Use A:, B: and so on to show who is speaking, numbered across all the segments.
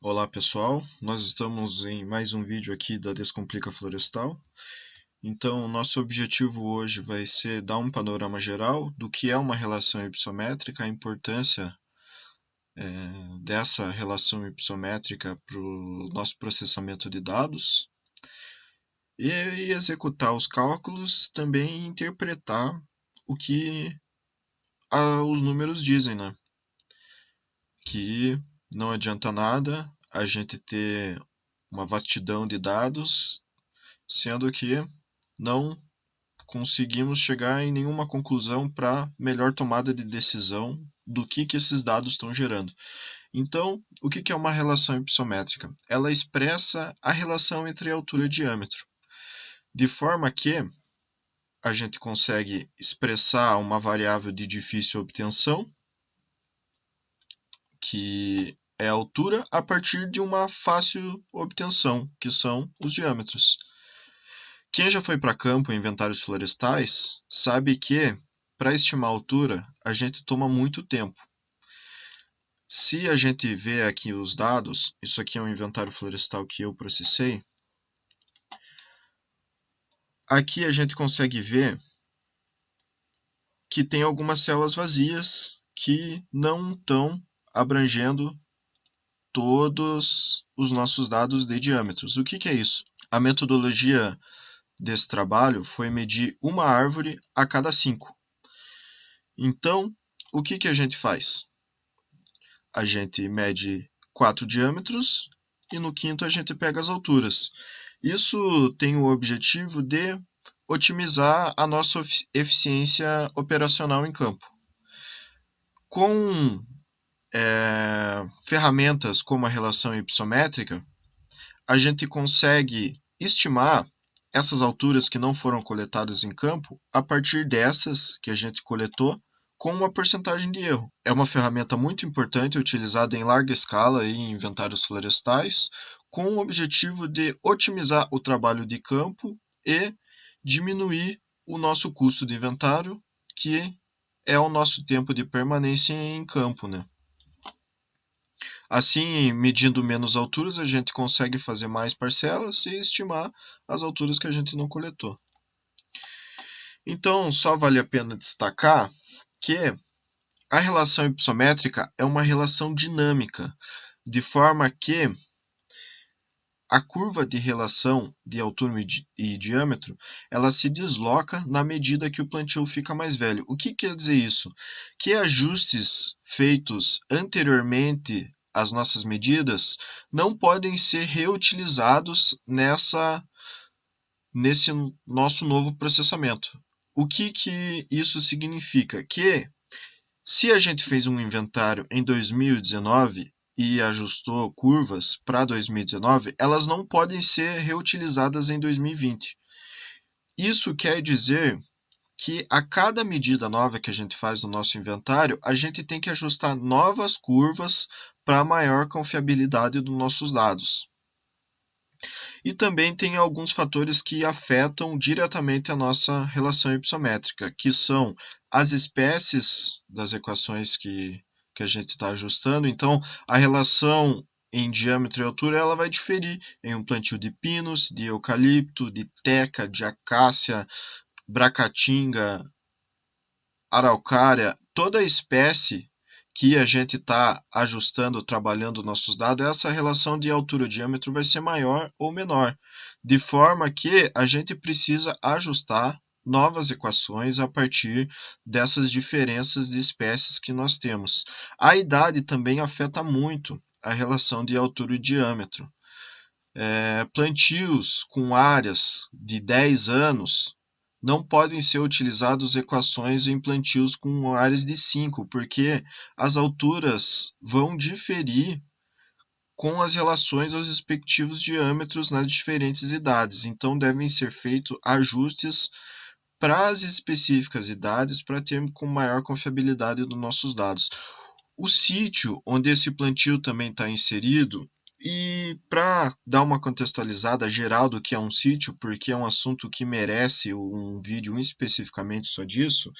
A: Olá pessoal, nós estamos em mais um vídeo aqui da Descomplica Florestal. Então, nosso objetivo hoje vai ser dar um panorama geral do que é uma relação hipossométrica, a importância dessa relação hipossométrica para o nosso processamento de dados e executar os cálculos, também interpretar o que os números dizem, né? Que não adianta nada a gente ter uma vastidão de dados, sendo que não conseguimos chegar em nenhuma conclusão para melhor tomada de decisão do que esses dados estão gerando. Então, o que é uma relação hipossométrica? Ela expressa a relação entre altura e diâmetro, de forma que a gente consegue expressar uma variável de difícil obtenção, que é a altura, a partir de uma fácil obtenção, que são os diâmetros. Quem já foi para campo em inventários florestais sabe que, para estimar a altura, a gente toma muito tempo. Se a gente vê aqui os dados, isso aqui é um inventário florestal que eu processei. Aqui a gente consegue ver que tem algumas células vazias que não estão abrangendo todos os nossos dados de diâmetros. O que é isso? A metodologia desse trabalho foi medir uma árvore a cada 5. Então, o que a gente faz? A gente mede 4 diâmetros e no quinto a gente pega as alturas. Isso tem o objetivo de otimizar a nossa eficiência operacional em campo. Com ferramentas como a relação hipossométrica, a gente consegue estimar essas alturas que não foram coletadas em campo a partir dessas que a gente coletou com uma porcentagem de erro. É uma ferramenta muito importante utilizada em larga escala em inventários florestais, com o objetivo de otimizar o trabalho de campo e diminuir o nosso custo de inventário, que é o nosso tempo de permanência em campo, né? Assim, medindo menos alturas, a gente consegue fazer mais parcelas e estimar as alturas que a gente não coletou. Então, só vale a pena destacar que a relação hipossométrica é uma relação dinâmica, de forma que a curva de relação de altura e diâmetro, ela se desloca na medida que o plantio fica mais velho. O que quer dizer isso? Que ajustes feitos anteriormente às nossas medidas não podem ser reutilizados nesse nosso novo processamento. O que isso significa? Que se a gente fez um inventário em 2019 e ajustou curvas para 2019, elas não podem ser reutilizadas em 2020. Isso quer dizer que a cada medida nova que a gente faz no nosso inventário, a gente tem que ajustar novas curvas para maior confiabilidade dos nossos dados. E também tem alguns fatores que afetam diretamente a nossa relação hipossométrica, que são as espécies das equações que a gente está ajustando. Então, a relação em diâmetro e altura ela vai diferir em um plantio de pinos, de eucalipto, de teca, de acácia, bracatinga, araucária, toda espécie que a gente está ajustando, trabalhando nossos dados, essa relação de altura-diâmetro vai ser maior ou menor, de forma que a gente precisa ajustar novas equações a partir dessas diferenças de espécies que nós temos. A idade também afeta muito a relação de altura e diâmetro. Plantios com áreas de 10 anos não podem ser utilizadas equações em plantios com áreas de 5, porque as alturas vão diferir com as relações aos respectivos diâmetros nas diferentes idades. Então, devem ser feitos ajustes para as específicas idades para ter com maior confiabilidade dos nossos dados. O sítio onde esse plantio também está inserido, e para dar uma contextualizada geral do que é um sítio, porque é um assunto que merece um vídeo especificamente só disso,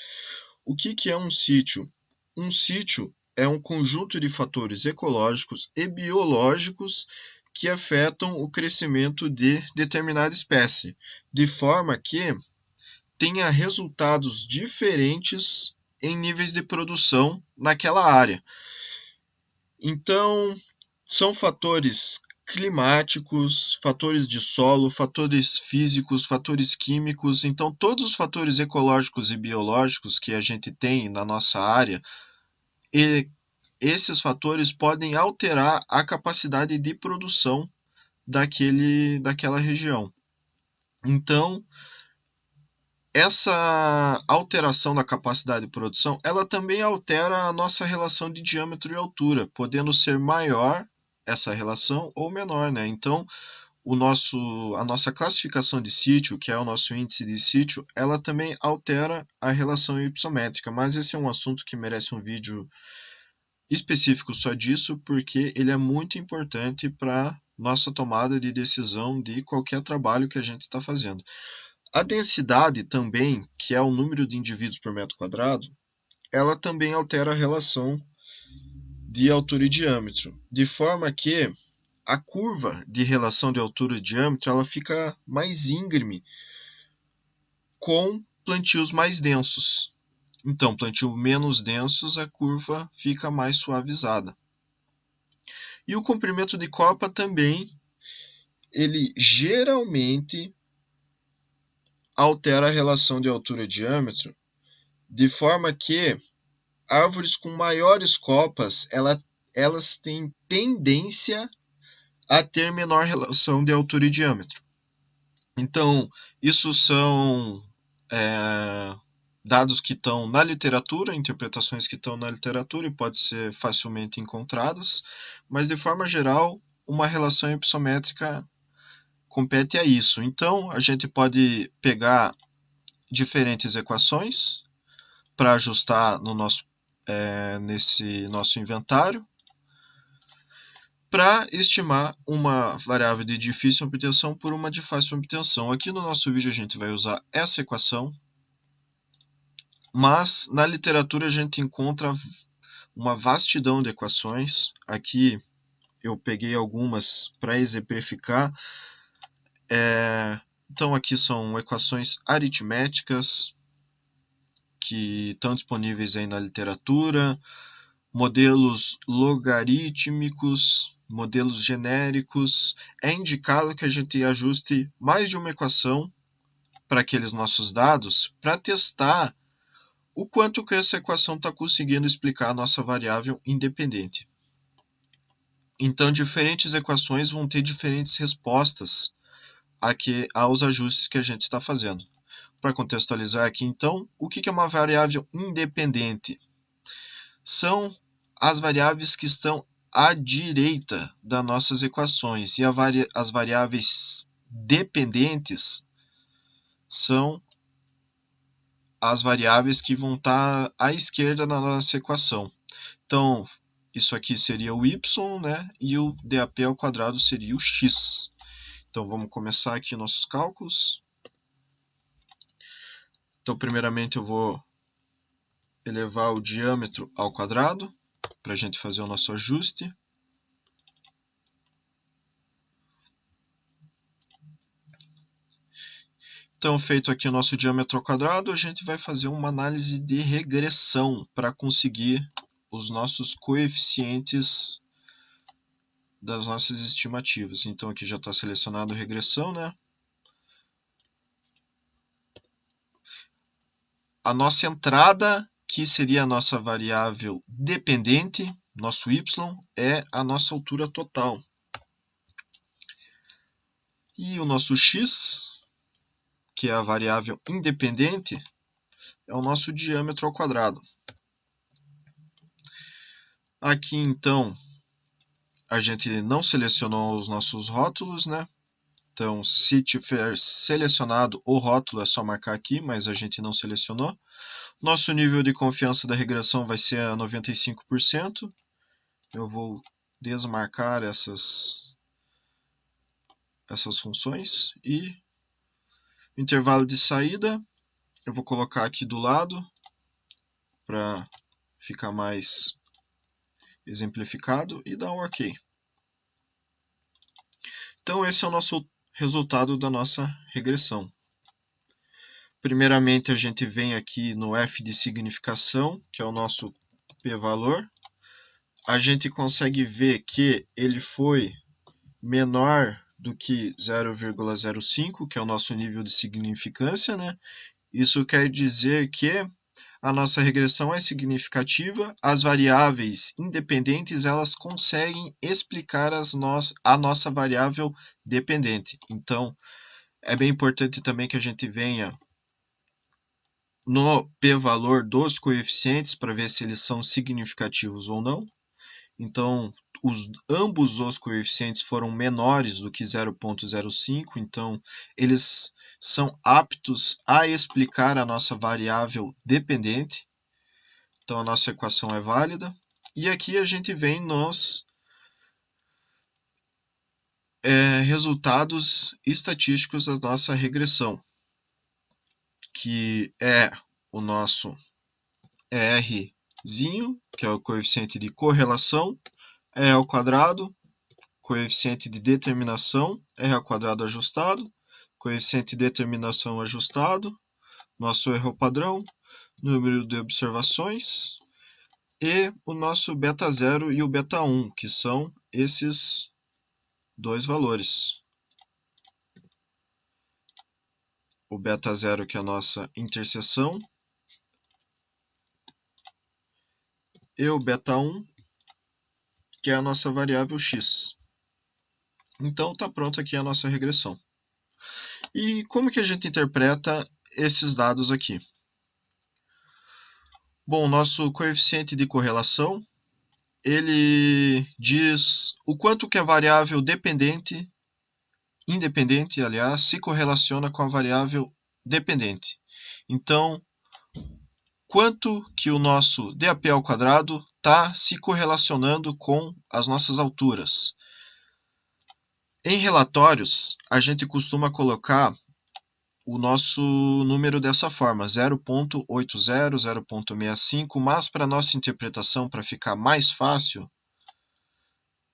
A: o que é um sítio? Um sítio é um conjunto de fatores ecológicos e biológicos que afetam o crescimento de determinada espécie, de forma que tenha resultados diferentes em níveis de produção naquela área. Então, são fatores climáticos, fatores de solo, fatores físicos, fatores químicos. Então, todos os fatores ecológicos e biológicos que a gente tem na nossa área, e esses fatores podem alterar a capacidade de produção daquela região. Então, essa alteração da capacidade de produção, ela também altera a nossa relação de diâmetro e altura, podendo ser maior essa relação ou menor, né? Então, a nossa classificação de sítio, que é o nosso índice de sítio, ela também altera a relação hipossométrica, mas esse é um assunto que merece um vídeo específico só disso, porque ele é muito importante para nossa tomada de decisão de qualquer trabalho que a gente está fazendo. A densidade também, que é o número de indivíduos por metro quadrado, ela também altera a relação de altura e diâmetro, de forma que a curva de relação de altura e diâmetro ela fica mais íngreme com plantios mais densos. Então, plantio menos densos, a curva fica mais suavizada. E o comprimento de copa também, ele geralmente altera a relação de altura e diâmetro, de forma que árvores com maiores copas, elas têm tendência a ter menor relação de altura e diâmetro. Então, isso são dados que estão na literatura, interpretações que estão na literatura e podem ser facilmente encontradas, mas de forma geral, uma relação hipossométrica compete a isso. Então, a gente pode pegar diferentes equações para ajustar nesse nosso inventário, para estimar uma variável de difícil obtenção por uma de fácil obtenção. Aqui no nosso vídeo a gente vai usar essa equação, mas na literatura a gente encontra uma vastidão de equações. Aqui eu peguei algumas para exemplificar. Então aqui são equações aritméticas que estão disponíveis aí na literatura, modelos logarítmicos, modelos genéricos. É indicado que a gente ajuste mais de uma equação para aqueles nossos dados para testar o quanto que essa equação está conseguindo explicar a nossa variável independente. Então, diferentes equações vão ter diferentes respostas aos ajustes que a gente está fazendo. Para contextualizar aqui, então, o que é uma variável independente? São as variáveis que estão à direita das nossas equações, e as variáveis dependentes são as variáveis que vão estar à esquerda da nossa equação. Então, isso aqui seria o y, né? E o DAP ao quadrado seria o x. Então, vamos começar aqui nossos cálculos. Então, primeiramente, eu vou elevar o diâmetro ao quadrado, para a gente fazer o nosso ajuste. Então, feito aqui o nosso diâmetro ao quadrado, a gente vai fazer uma análise de regressão para conseguir os nossos coeficientes das nossas estimativas. Então, aqui já está selecionado a regressão, né? A nossa entrada, que seria a nossa variável dependente, nosso y, é a nossa altura total. E o nosso x, que é a variável independente, é o nosso diâmetro ao quadrado. Aqui, então, a gente não selecionou os nossos rótulos, né? Então, se tiver selecionado o rótulo, é só marcar aqui, mas a gente não selecionou. Nosso nível de confiança da regressão vai ser a 95%. Eu vou desmarcar essas funções. E intervalo de saída, eu vou colocar aqui do lado para ficar mais exemplificado e dá um OK. Então esse é o nosso resultado da nossa regressão. Primeiramente a gente vem aqui no f de significação, que é o nosso p-valor. A gente consegue ver que ele foi menor do que 0,05, que é o nosso nível de significância, né? Isso quer dizer que a nossa regressão é significativa, as variáveis independentes elas conseguem explicar a nossa variável dependente. Então, é bem importante também que a gente venha no p-valor dos coeficientes para ver se eles são significativos ou não. Então, ambos os coeficientes foram menores do que 0,05, então eles são aptos a explicar a nossa variável dependente. Então, a nossa equação é válida. E aqui a gente vem nos resultados estatísticos da nossa regressão, que é o nosso Rzinho, que é o coeficiente de correlação, E ao quadrado, coeficiente de determinação, R ao quadrado ajustado, coeficiente de determinação ajustado, nosso erro padrão, número de observações, e o nosso beta 0 e o beta 1, que são esses dois valores. O beta 0, que é a nossa interseção, e o beta 1, que é a nossa variável x. Então, está pronto aqui a nossa regressão. E como que a gente interpreta esses dados aqui? Bom, nosso coeficiente de correlação, ele diz o quanto que a variável independente, aliás, se correlaciona com a variável dependente. Então, quanto que o nosso DAP ao quadrado está se correlacionando com as nossas alturas. Em relatórios, a gente costuma colocar o nosso número dessa forma, 0,80, 0,65, mas para nossa interpretação, para ficar mais fácil,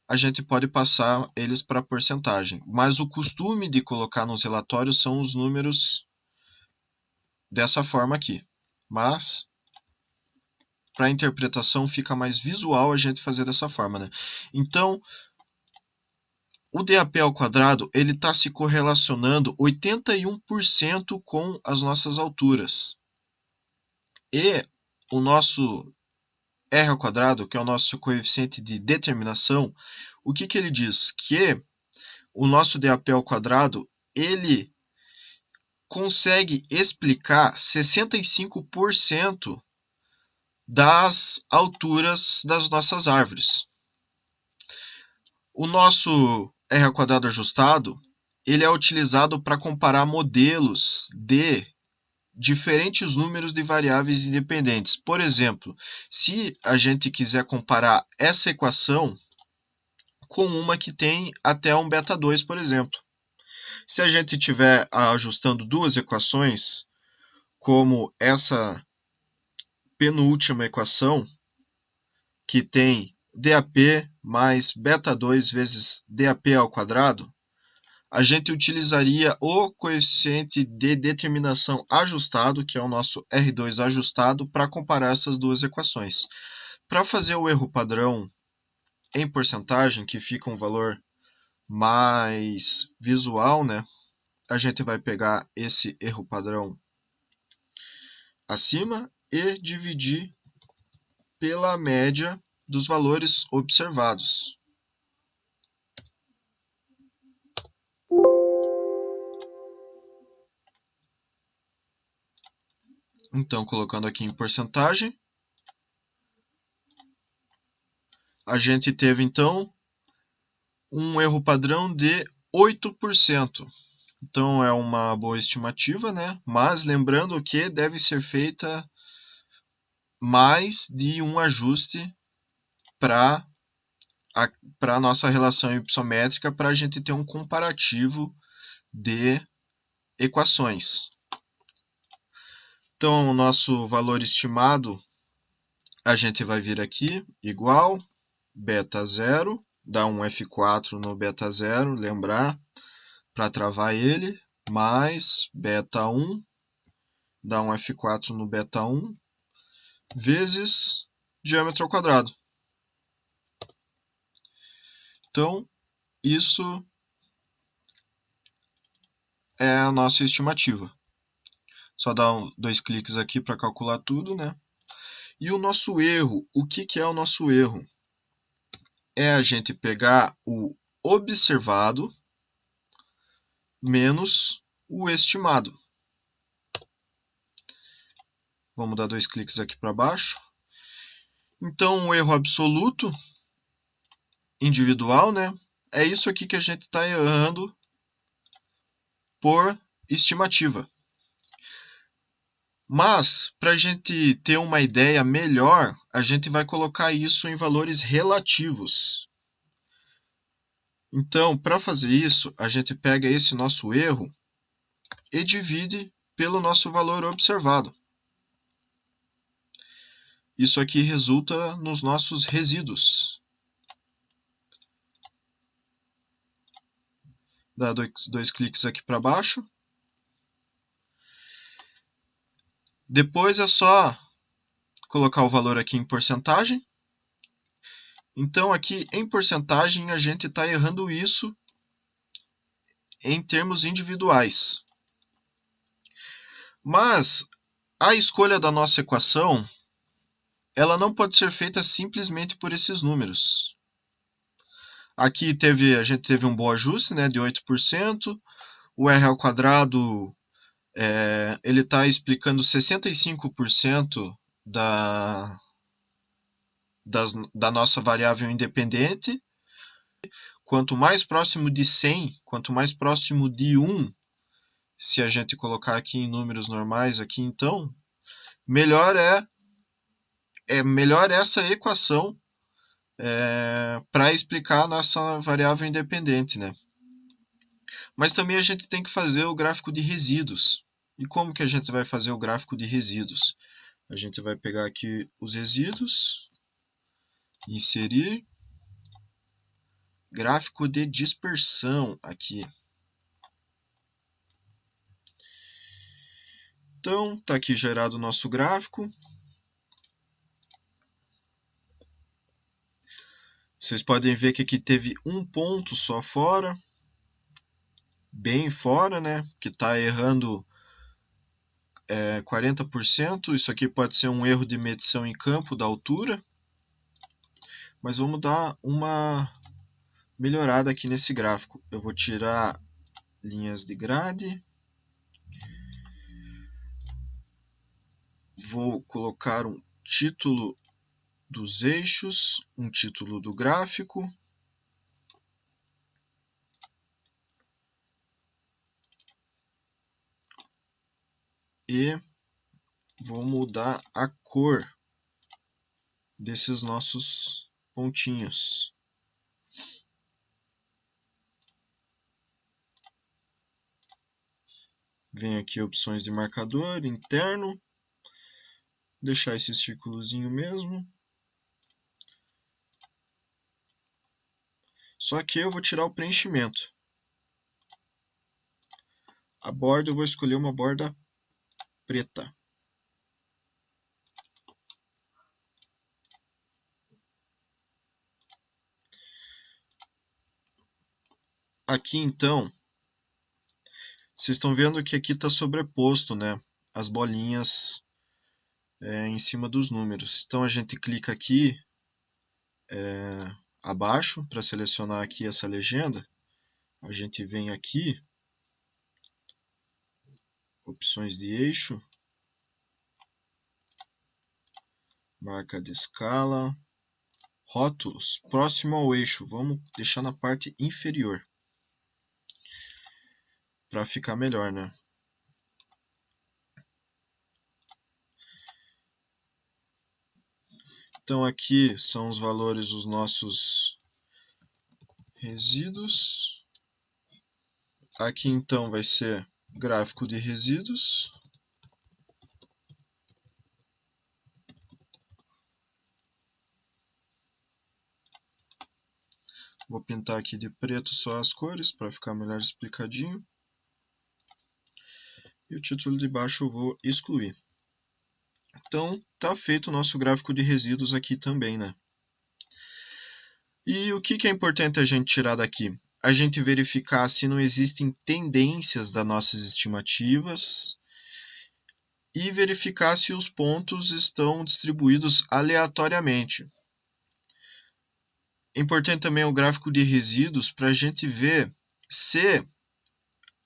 A: a gente pode passar eles para porcentagem. Mas o costume de colocar nos relatórios são os números dessa forma aqui. Mas, para a interpretação, fica mais visual a gente fazer dessa forma, né? Então, o DAP ao quadrado ele está se correlacionando 81% com as nossas alturas. E o nosso R ao quadrado, que é o nosso coeficiente de determinação, o que ele diz? Que o nosso DAP ao quadrado ele consegue explicar 65% das alturas das nossas árvores. O nosso R ao quadrado ajustado ele é utilizado para comparar modelos de diferentes números de variáveis independentes. Por exemplo, se a gente quiser comparar essa equação com uma que tem até um beta 2, por exemplo. Se a gente estiver ajustando duas equações, como essa penúltima equação, que tem DAP mais beta 2 vezes DAP ao quadrado, a gente utilizaria o coeficiente de determinação ajustado, que é o nosso R2 ajustado, para comparar essas duas equações. Para fazer o erro padrão em porcentagem, que fica um valor mais visual, né? A gente vai pegar esse erro padrão acima e dividir pela média dos valores observados. Então, colocando aqui em porcentagem, a gente teve então um erro padrão de 8%. Então é uma boa estimativa, né? Mas lembrando que deve ser feita mais de um ajuste para a nossa relação hipossométrica para a gente ter um comparativo de equações. Então, o nosso valor estimado, a gente vai vir aqui, igual, beta 0, dá um F4 no beta 0, lembrar, para travar ele, mais beta 1, dá um F4 no beta 1, vezes diâmetro ao quadrado. Então, isso é a nossa estimativa. Só dar dois cliques aqui para calcular tudo, né? E o nosso erro, o que é o nosso erro? É a gente pegar o observado menos o estimado. Vamos dar dois cliques aqui para baixo. Então, o erro absoluto, individual, né? É isso aqui que a gente está errando por estimativa. Mas, para a gente ter uma ideia melhor, a gente vai colocar isso em valores relativos. Então, para fazer isso, a gente pega esse nosso erro e divide pelo nosso valor observado. Isso aqui resulta nos nossos resíduos. Dá dois cliques aqui para baixo. Depois é só colocar o valor aqui em porcentagem. Então, aqui em porcentagem, a gente está errando isso em termos individuais. Mas a escolha da nossa equação, ela não pode ser feita simplesmente por esses números. Aqui a gente teve um bom ajuste, né, de 8%. O R ao quadrado, ele está explicando 65% da nossa variável independente. Quanto mais próximo de 100, quanto mais próximo de 1, se a gente colocar aqui em números normais, aqui então, melhor melhor essa equação para explicar a nossa variável independente, né? Mas também a gente tem que fazer o gráfico de resíduos. E como que a gente vai fazer o gráfico de resíduos? A gente vai pegar aqui os resíduos, inserir, gráfico de dispersão aqui. Então, está aqui gerado o nosso gráfico. Vocês podem ver que aqui teve um ponto só fora, bem fora, né? Que está errando 40%. Isso aqui pode ser um erro de medição em campo da altura. Mas vamos dar uma melhorada aqui nesse gráfico. Eu vou tirar linhas de grade. Vou colocar um título dos eixos, um título do gráfico. E vou mudar a cor desses nossos pontinhos. Vem aqui opções de marcador interno. Deixar esse círculozinho mesmo. Só que eu vou tirar o preenchimento. A borda eu vou escolher uma borda preta. Aqui então, vocês estão vendo que aqui está sobreposto, né? As bolinhas em cima dos números. Então a gente clica aqui abaixo para selecionar aqui essa legenda. A gente vem aqui, opções de eixo, marca de escala, rótulos, próximo ao eixo. Vamos deixar na parte inferior para ficar melhor, né? Então aqui são os valores dos nossos resíduos. Aqui então vai ser gráfico de resíduos. Vou pintar aqui de preto só as cores para ficar melhor explicadinho. E o título de baixo eu vou excluir. Então, tá feito o nosso gráfico de resíduos aqui também, né? E o que é importante a gente tirar daqui? A gente verificar se não existem tendências das nossas estimativas e verificar se os pontos estão distribuídos aleatoriamente. Importante também o gráfico de resíduos para a gente ver se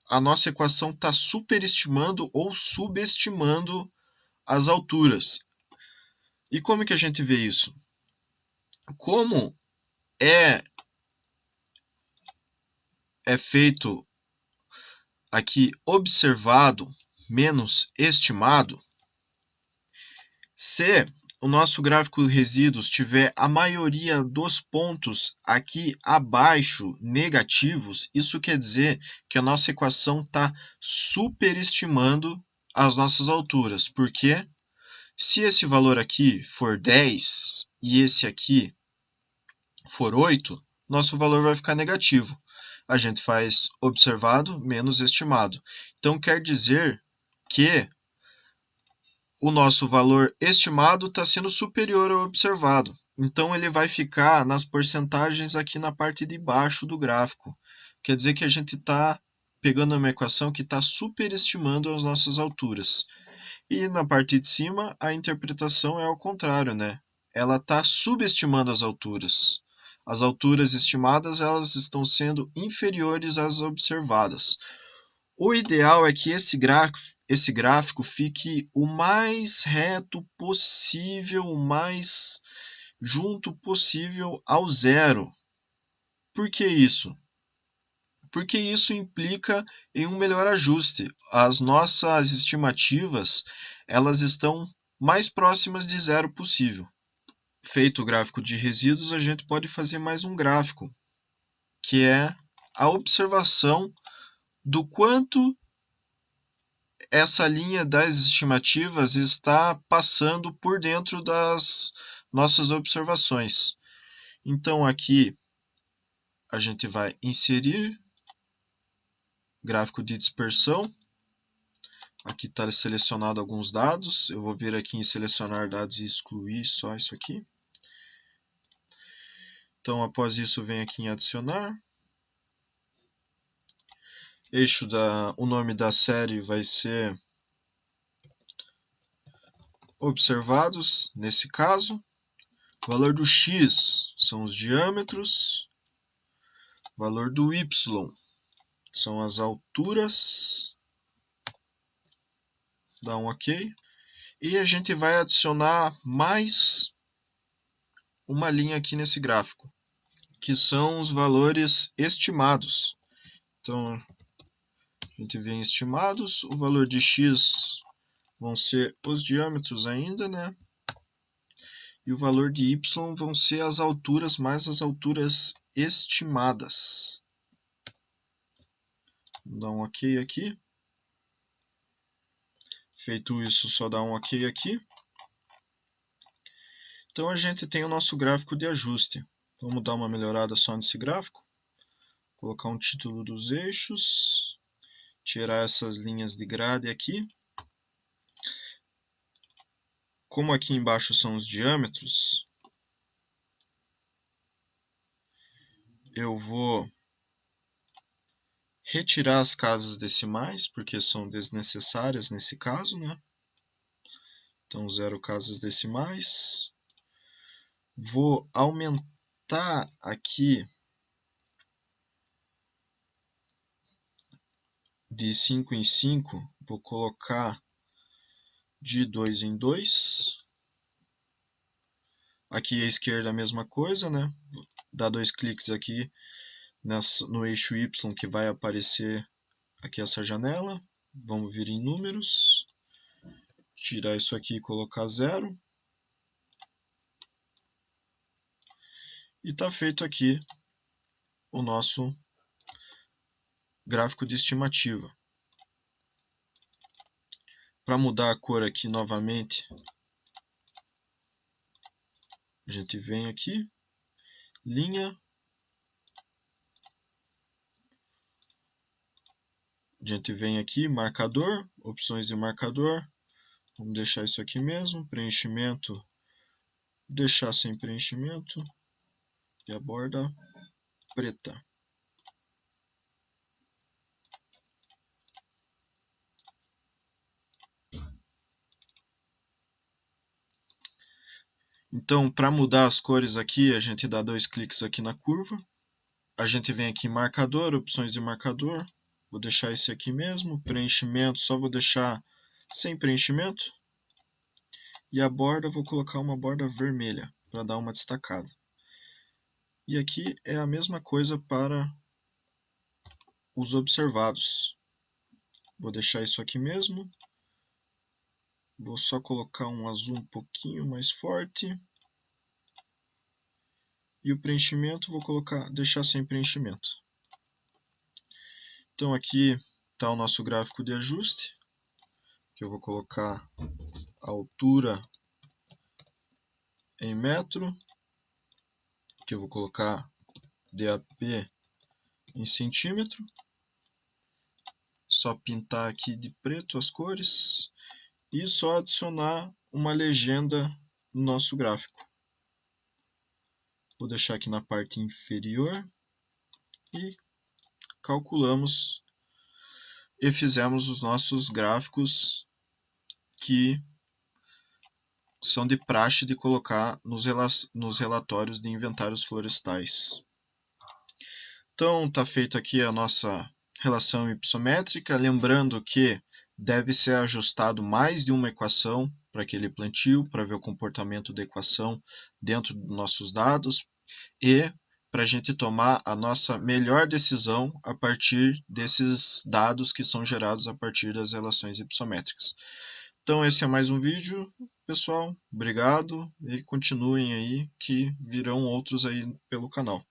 A: a nossa equação está superestimando ou subestimando as alturas. E como que a gente vê isso? Como é feito aqui observado menos estimado, se o nosso gráfico de resíduos tiver a maioria dos pontos aqui abaixo negativos, isso quer dizer que a nossa equação está superestimando as nossas alturas. Por quê? Se esse valor aqui for 10 e esse aqui for 8, nosso valor vai ficar negativo. A gente faz observado menos estimado. Então, quer dizer que o nosso valor estimado está sendo superior ao observado. Então, ele vai ficar nas porcentagens aqui na parte de baixo do gráfico. Quer dizer que a gente está pegando uma equação que está superestimando as nossas alturas. E na parte de cima, a interpretação é ao contrário, né? Ela está subestimando as alturas. As alturas estimadas elas estão sendo inferiores às observadas. O ideal é que esse gráfico fique o mais reto possível, o mais junto possível ao zero. Por que isso? Porque isso implica em um melhor ajuste. As nossas estimativas, elas estão mais próximas de zero possível. Feito o gráfico de resíduos, a gente pode fazer mais um gráfico, que é a observação do quanto essa linha das estimativas está passando por dentro das nossas observações. Então, aqui a gente vai inserir gráfico de dispersão. Aqui está selecionado alguns dados. Eu vou vir aqui em selecionar dados e excluir só isso aqui. Então, após isso, vem aqui em adicionar. O nome da série vai ser observados, nesse caso. O valor do x são os diâmetros. O valor do y são as alturas. Dá um OK. E a gente vai adicionar mais uma linha aqui nesse gráfico, que são os valores estimados. Então, a gente vem estimados, o valor de x vão ser os diâmetros ainda, né? E o valor de y vão ser as alturas mais as alturas estimadas. Vou dar um OK aqui. Feito isso, só dá um OK aqui. Então, a gente tem o nosso gráfico de ajuste. Vamos dar uma melhorada só nesse gráfico. Colocar um título dos eixos. Tirar essas linhas de grade aqui. Como aqui embaixo são os diâmetros, eu vou retirar as casas decimais, porque são desnecessárias nesse caso, né? Então, 0 casas decimais. Vou aumentar aqui de 5 em 5, vou colocar de 2 em 2. Aqui à esquerda a mesma coisa, né? Vou dar 2 cliques aqui no eixo Y que vai aparecer aqui essa janela. Vamos vir em números. Tirar isso aqui e colocar 0. E está feito aqui o nosso gráfico de estimativa. Para mudar a cor aqui novamente, a gente vem aqui, linha, A gente vem aqui, marcador, opções de marcador. Vamos deixar isso aqui mesmo, preenchimento, deixar sem preenchimento. E a borda preta. Então, para mudar as cores aqui, a gente dá 2 cliques aqui na curva. A gente vem aqui em marcador, opções de marcador. Vou deixar esse aqui mesmo. Preenchimento, só vou deixar sem preenchimento. E a borda, vou colocar uma borda vermelha, para dar uma destacada. E aqui é a mesma coisa para os observados. Vou deixar isso aqui mesmo. Vou só colocar um azul um pouquinho mais forte. E o preenchimento vou deixar sem preenchimento. Então aqui está o nosso gráfico de ajuste, que eu vou colocar a altura em metro, que eu vou colocar DAP em centímetro. Só pintar aqui de preto as cores e só adicionar uma legenda no nosso gráfico. Vou deixar aqui na parte inferior e calculamos e fizemos os nossos gráficos que são de praxe de colocar nos relatórios de inventários florestais. Então, está feito aqui a nossa relação hipossométrica, lembrando que deve ser ajustado mais de uma equação para aquele plantio, para ver o comportamento da equação dentro dos nossos dados e para a gente tomar a nossa melhor decisão a partir desses dados que são gerados a partir das relações hipossométricas. Então esse é mais um vídeo, pessoal. Obrigado e continuem aí que virão outros aí pelo canal.